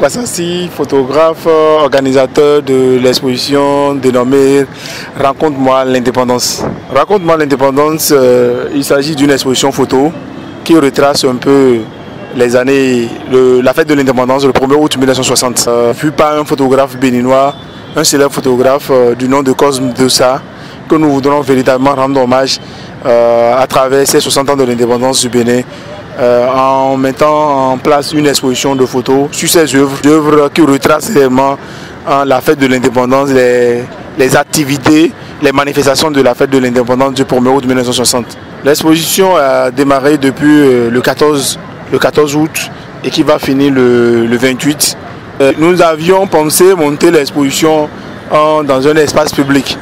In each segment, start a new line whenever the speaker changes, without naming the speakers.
Passassi, photographe, organisateur de l'exposition dénommée Raconte-moi l'indépendance. Raconte-moi l'indépendance, il s'agit d'une exposition photo qui retrace un peu les années, la fête de l'indépendance, le 1er août 1960. Vu par un photographe béninois, un célèbre photographe du nom de Cosme Dossa, que nous voudrons véritablement rendre hommage à travers ces 60 ans de l'indépendance du Bénin, en mettant en place une exposition de photos sur ces œuvres qui retracent réellement la fête de l'indépendance, les activités, les manifestations de la fête de l'indépendance du 1er août 1960. L'exposition a démarré depuis le 14 août et qui va finir le 28. Nous avions pensé monter l'exposition dans un espace public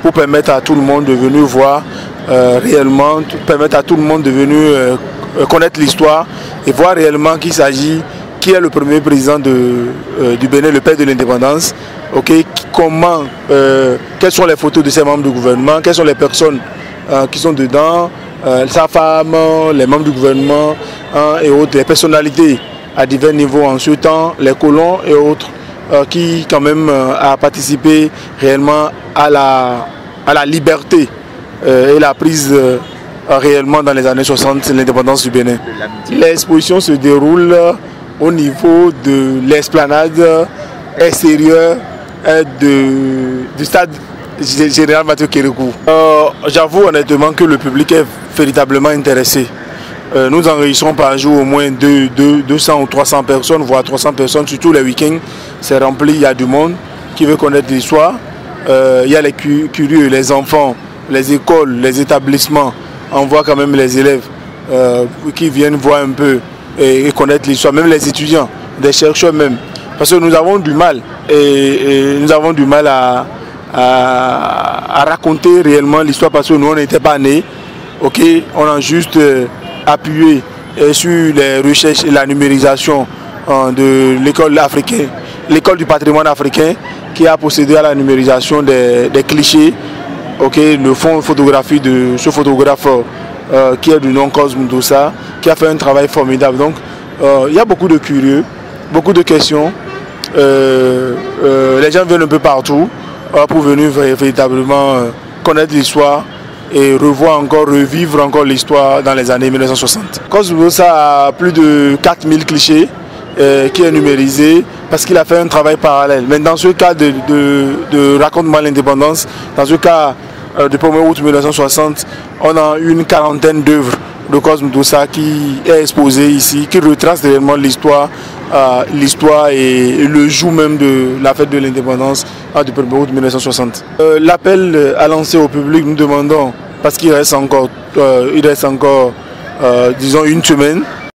pour permettre à tout le monde de venir voir réellement, permettre à tout le monde de venir connaître l'histoire et voir réellement qui est le premier président du Bénin, le père de l'indépendance, comment, quelles sont les photos de ses membres du gouvernement, quelles sont les personnes qui sont dedans, sa femme, les membres du gouvernement et autres, les personnalités à divers niveaux en ce temps, les colons et autres, qui quand même a participé réellement à la liberté et la prise réellement dans les années 60, l'indépendance du Bénin. L'exposition se déroule au niveau de l'esplanade extérieure du stade général Mathieu Kérékou. J'avoue honnêtement que le public est véritablement intéressé. Nous enregistrons par jour au moins 200 ou 300 personnes, voire 300 personnes, surtout les week-ends. C'est rempli, il y a du monde qui veut connaître l'histoire. Il y a les curieux, les enfants, les écoles, les établissements. On voit quand même les élèves qui viennent voir un peu et connaître l'histoire, même les étudiants, des chercheurs même. Parce que nous avons du mal, et nous avons du mal à raconter réellement l'histoire parce que nous, on n'était pas nés. On a juste appuyé sur les recherches et la numérisation de l'école africaine, l'école du patrimoine africain, qui a procédé à la numérisation des clichés. Le fond photographie de ce photographe qui est du nom Cosme Dossa, qui a fait un travail formidable. Donc il y a beaucoup de curieux, beaucoup de questions. Les gens viennent un peu partout pour venir véritablement connaître l'histoire et revivre encore l'histoire dans les années 1960. Cosme Dossa a plus de 4000 clichés qui est numérisé parce qu'il a fait un travail parallèle. Mais dans ce cas de Raconte-moi l'indépendance, dans ce cas du 1er août 1960, on a une quarantaine d'œuvres de Cosme Dossa qui est exposée ici, qui retrace réellement l'histoire et le jour même de la fête de l'indépendance du 1er août 1960. L'appel à lancer au public, nous demandons, parce qu'il reste encore disons une semaine,